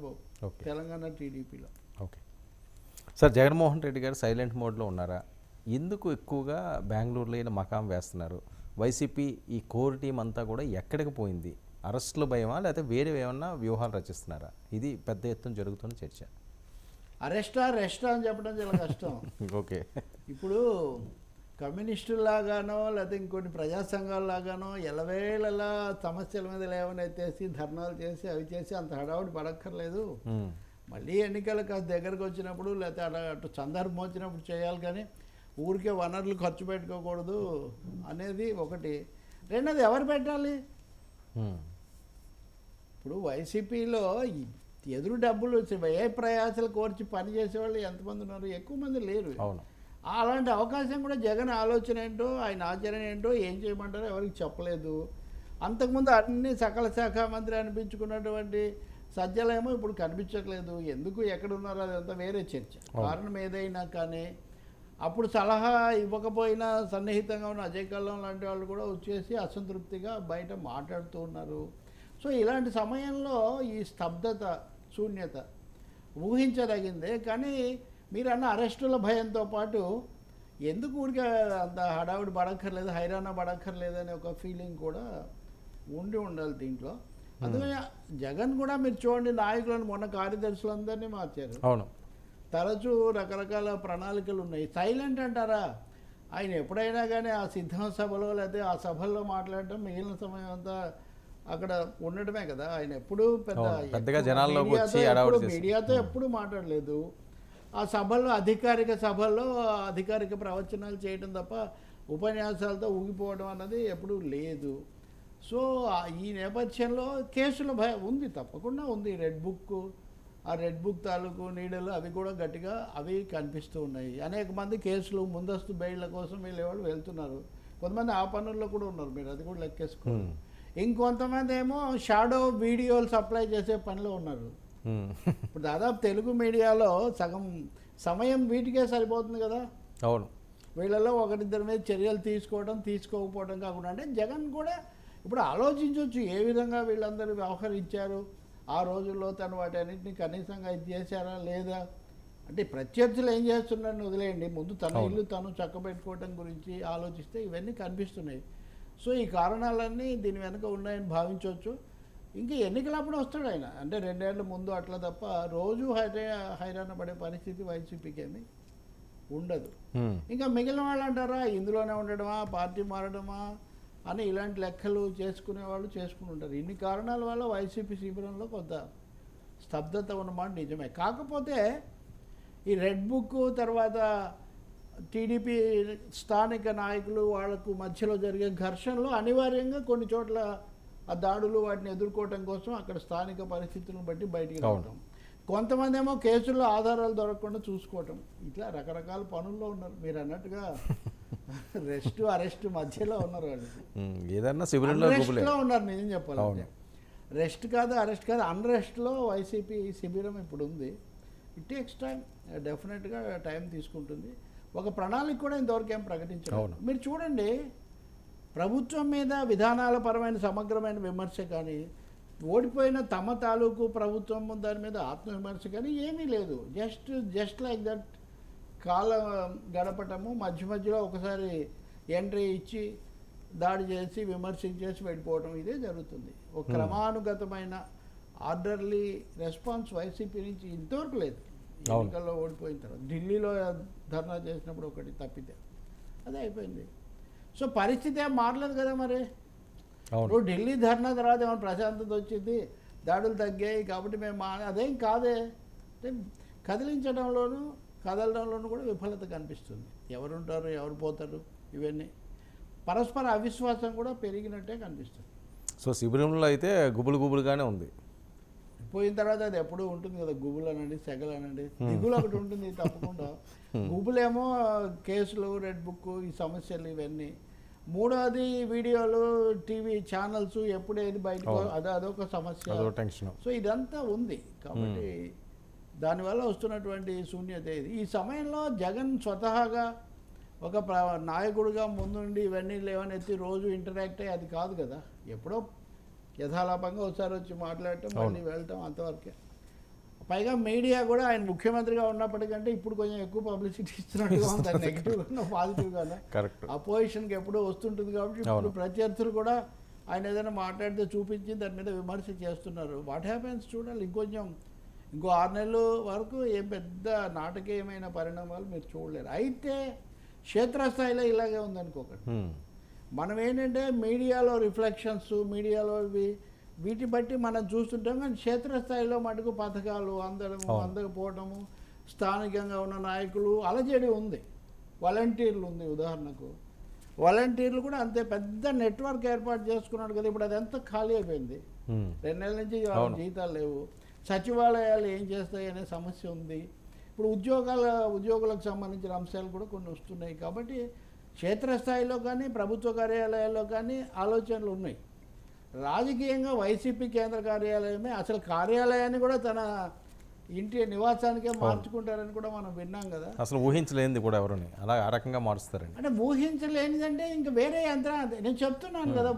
సరిపోవు తెలంగాణ టీడీపీలో. Okay sir, Jaganmohan Reddy గారు సైలెంట్ మోడ్లో ఉన్నారా? ఎందుకు ఎక్కువగా బెంగళూరులో ఈయన మకాం వేస్తున్నారు? వైసీపీ ఈ కోర్ టీం అంతా కూడా ఎక్కడికి పోయింది? అరెస్టుల భయమా లేకపోతే వేరే ఏమన్నా వ్యూహాలు రచిస్తున్నారా? ఇది పెద్ద ఎత్తున జరుగుతున్న చర్చ. అరెస్టా అని చెప్పడం చాలా కష్టం. ఓకే, ఇప్పుడు కమ్యూనిస్టులాగానో లేకపోతే ఇంకొన్ని ప్రజా సంఘాలలాగానో ఎలవేళలా సమస్యల మీద లేవనెత్తేసి ధర్నాలు చేసి అవి చేసి అంత హడావుడి పడక్కర్లేదు. మళ్ళీ ఎన్నికలు కాస్త దగ్గరకు వచ్చినప్పుడు లేకపోతే అటు సందర్భం వచ్చినప్పుడు చేయాలి, కానీ ఊరికే వనరులు ఖర్చు పెట్టుకోకూడదు అనేది ఒకటి. రెండోది ఎవరు పెట్టాలి? ఇప్పుడు వైసీపీలో ఎదురు డబ్బులు ఏ ప్రయాసాలు కోర్చి పని చేసేవాళ్ళు ఎంతమంది ఉన్నారు? ఎక్కువ మంది లేరు. అలాంటి అవకాశం కూడా జగన్ ఆలోచన ఏంటో ఆయన ఆచరణ ఏంటో ఏం చేయమంటారో ఎవరికి చెప్పలేదు. అంతకుముందు అన్ని సకల శాఖ మంత్రి అనిపించుకున్నటువంటి సజ్జలేమో ఇప్పుడు కనిపించట్లేదు. ఎందుకు ఎక్కడున్నారో అదంతా వేరే చర్చ. కారణం ఏదైనా కానీ అప్పుడు సలహా ఇవ్వకపోయినా సన్నిహితంగా ఉన్న అజయ్ కల్లం లాంటి వాళ్ళు కూడా వచ్చేసి అసంతృప్తిగా బయట మాట్లాడుతూ ఉన్నారు. సో ఇలాంటి సమయంలో ఈ స్తబ్దత, శూన్యత ఊహించదగిందే. కానీ మీరు అన్న అరెస్టుల భయంతో పాటు ఎందుకు ఊరికే అంత హడావుడి పడక్కర్లేదు, హైరాణ పడక్కర్లేదు అనే ఒక ఫీలింగ్ కూడా ఉండాలి దీంట్లో. అందుకని జగన్ కూడా మీరు చూడండి, నాయకులను మొన్న కార్యదర్శులందరినీ మార్చారు. అవును, తరచూ రకరకాల ప్రణాళికలు ఉన్నాయి. సైలెంట్ అంటారా? ఆయన ఎప్పుడైనా కానీ ఆ సిద్ధం సభలో లేకపోతే ఆ సభల్లో మాట్లాడటం, మిగిలిన సమయం అంతా అక్కడ ఉండటమే కదా. ఆయన ఎప్పుడు పెద్దగా జనాల్లోకి వచ్చి మీడియాతో ఎప్పుడు మాట్లాడలేదు. ఆ సభల్లో అధికారిక సభల్లో అధికారిక ప్రవచనాలు చేయడం తప్ప ఉపన్యాసాలతో ఊగిపోవడం అన్నది ఎప్పుడూ లేదు. సో ఈ నేపథ్యంలో కేసుల భయం ఉంది, తప్పకుండా ఉంది. ఆ రెడ్ బుక్ తాలూకు నీడలు అవి కూడా గట్టిగా అవి కనిపిస్తూ ఉన్నాయి. అనేక మంది కేసులు ముందస్తు బెయిళ్ల కోసం వెళ్ళేవాళ్ళు వెళ్తున్నారు. కొంతమంది ఆ పనుల్లో కూడా ఉన్నారు, మీరు అది కూడా లెక్కేసుకోండి. ఇంకొంతమంది ఏమో షాడో వీడియోలు సప్లై చేసే పనిలో ఉన్నారు. ఇప్పుడు దాదాపు తెలుగు మీడియాలో సగం సమయం వీటికే సరిపోతుంది కదా. అవును, వీళ్ళలో ఒకరిద్దరి మీద చర్యలు తీసుకోకపోవడం కాకుండా, అంటే జగన్ కూడా ఇప్పుడు ఆలోచించవచ్చు ఏ విధంగా వీళ్ళందరూ వ్యవహరించారు, ఆ రోజుల్లో తను వాటన్నిటిని కనీసంగా ఇది చేశారా లేదా. అంటే ప్రత్యర్థులు ఏం చేస్తున్నారని వదిలేయండి, ముందు తన ఇల్లు తను చక్కబెట్టుకోవడం గురించి ఆలోచిస్తే ఇవన్నీ కనిపిస్తున్నాయి. సో ఈ కారణాలన్నీ దీని వెనుక ఉన్నాయని భావించవచ్చు. ఇంకా ఎన్నికలప్పుడు వస్తాడు ఆయన, అంటే 2 ఏళ్ల ముందు అట్లా తప్ప రోజు హైరాణ పడే పరిస్థితి వైసీపీకి ఏమి ఉండదు. ఇంకా మిగిలిన వాళ్ళు అంటారా ఇందులోనే ఉండడమా, పార్టీ మారడమా అని ఇలాంటి లెక్కలు చేసుకుని ఉంటారు. ఇన్ని కారణాల వల్ల వైసీపీ శిబిరంలో కొంత స్తబ్దత ఉన్నమాట నిజమే. కాకపోతే ఈ రెడ్ బుక్ తర్వాత టీడీపీ స్థానిక నాయకులు వాళ్లకు మధ్యలో జరిగే ఘర్షణలో అనివార్యంగా కొన్ని చోట్ల ఆ దాడులు వాటిని ఎదుర్కోవటం కోసం అక్కడ స్థానిక పరిస్థితులను బట్టి బయటికి రావడం, కొంతమంది ఏమో కేసుల్లో ఆధారాలు దొరకకుండా చూసుకోవటం, ఇట్లా రకరకాల పనుల్లో ఉన్నారు. మీరు అన్నట్టుగా అరెస్ట్ మధ్యలో ఉన్నారు వాళ్ళు. అన్రెస్ట్లో ఉన్నారు నిజం చెప్పాలంటే. అరెస్ట్ కాదు అన్రెస్ట్లో వైసీపీ శిబిరం ఇప్పుడు ఉంది. ఇట్ టేక్స్ టైం, డెఫినెట్గా టైం తీసుకుంటుంది. ఒక ప్రణాళిక కూడా ఇంతవరకు ఏం ప్రకటించారు. మీరు చూడండి, ప్రభుత్వం మీద విధానాల పరమైన సమగ్రమైన విమర్శ కానీ, ఓడిపోయిన తమ తాలూకు ప్రభుత్వం దాని మీద ఆత్మవిమర్శ కానీ ఏమీ లేదు. జస్ట్ లైక్ దట్ కాలం గడపటము, మధ్యలో ఒకసారి ఎంట్రీ ఇచ్చి దాడి చేసి విమర్శించేసి వెళ్ళిపోవటం, ఇదే జరుగుతుంది. ఒక క్రమానుగతమైన ఆర్డర్లీ రెస్పాన్స్ వైసీపీ నుంచి ఇంతవరకు లేదు. ఎన్నికల్లో ఓడిపోయిన తర్వాత ఢిల్లీలో ధర్నా చేసినప్పుడు ఒకటి తప్పితే అదే అయిపోయింది. సో పరిస్థితి ఏం మారలేదు కదా. మరి ఇప్పుడు ఢిల్లీ ధర్నా తర్వాత ఏమైనా ప్రశాంతత వచ్చింది, దాడులు తగ్గాయి కాబట్టి మేము అదేం కాదే. అంటే కదలడంలోనూ కూడా విఫలత కనిపిస్తుంది. ఎవరుంటారు, ఎవరు పోతారు, ఇవన్నీ పరస్పర అవిశ్వాసం కూడా పెరిగినట్టే కనిపిస్తుంది. సో శిబిరంలో అయితే గుబులుగానే ఉంది. పోయిన తర్వాత అది ఎప్పుడూ ఉంటుంది కదా, గుబులు అనండి, సెగలు అనండి, దిగులు ఒకటి ఉంటుంది తప్పకుండా. గుబులేమో కేసులు, రెడ్ బుక్, ఈ సమస్యలు ఇవన్నీ. మూడోది వీడియోలు, టీవీ ఛానల్స్ ఎప్పుడు ఏది బయటకు అదొక సమస్య. సో ఇదంతా ఉంది కాబట్టి దానివల్ల వస్తున్నటువంటి శూన్యత ఇది. ఈ సమయంలో జగన్ స్వతహాగా ఒక నాయకుడిగా ముందుండి ఇవన్నీ లేవనెత్తి రోజు ఇంటరాక్ట్ అయ్యి అది కాదు కదా. ఎప్పుడో యథాలాపంగా ఒకసారి వచ్చి మాట్లాడటం, మళ్ళీ వెళ్ళటం, అంతవరకే. పైగా మీడియా కూడా ఆయన ముఖ్యమంత్రిగా ఉన్నప్పటికంటే ఇప్పుడు కొంచెం ఎక్కువ పబ్లిసిటీ ఇస్తున్నట్టుగా ఉంది, నెగిటివ్గా పాజిటివ్గానే. కరెక్ట్. అపోజిషన్కి ఎప్పుడూ వస్తుంటుంది కాబట్టి ఇప్పుడు ప్రత్యర్థులు కూడా ఆయన ఏదైనా మాట్లాడితే చూపించి దాని మీద విమర్శ చేస్తున్నారు. వాట్ హ్యాపెన్స్ చూడాలి. ఇంకో 6 నెలల వరకు ఏం పెద్ద నాటకీయమైన పరిణామాలు మీరు చూడలేరు. అయితే క్షేత్రస్థాయిలో ఇలాగే ఉందనుకోకండి. మనం ఏంటంటే మీడియాలో రిఫ్లెక్షన్స్, మీడియాలో వీటి బట్టి మనం చూస్తుంటాం, కానీ క్షేత్రస్థాయిలో మటుకు పథకాలు అందకపోవడము, స్థానికంగా ఉన్న నాయకులు అలజడి ఉంది, వాలంటీర్లు ఉంది. ఉదాహరణకు వాలంటీర్లు కూడా అంతే పెద్ద నెట్వర్క్ ఏర్పాటు చేసుకున్నాడు కదా, ఇప్పుడు అదంతా ఖాళీ అయిపోయింది. 2 నెలల నుంచి జీతాలు లేవు. సచివాలయాలు ఏం చేస్తాయి అనే సమస్య ఉంది. ఇప్పుడు ఉద్యోగులకు సంబంధించిన అంశాలు కూడా కొన్ని వస్తున్నాయి. కాబట్టి క్షేత్రస్థాయిలో కానీ ప్రభుత్వ కార్యాలయాల్లో కానీ ఆలోచనలు ఉన్నాయి. రాజకీయంగా వైసీపీ కేంద్ర కార్యాలయమే అసలు కార్యాలయాన్ని కూడా తన ఇంటి నివాసానికే మార్చుకుంటారని కూడా మనం విన్నాం కదా. అసలు ఊహించలేనిది కూడా ఎవరిని అలా ఆ రకంగా మారుస్తారండి. అంటే ఊహించలేనిదంటే ఇంకా వేరే యంత్రం. నేను చెప్తున్నాను కదా,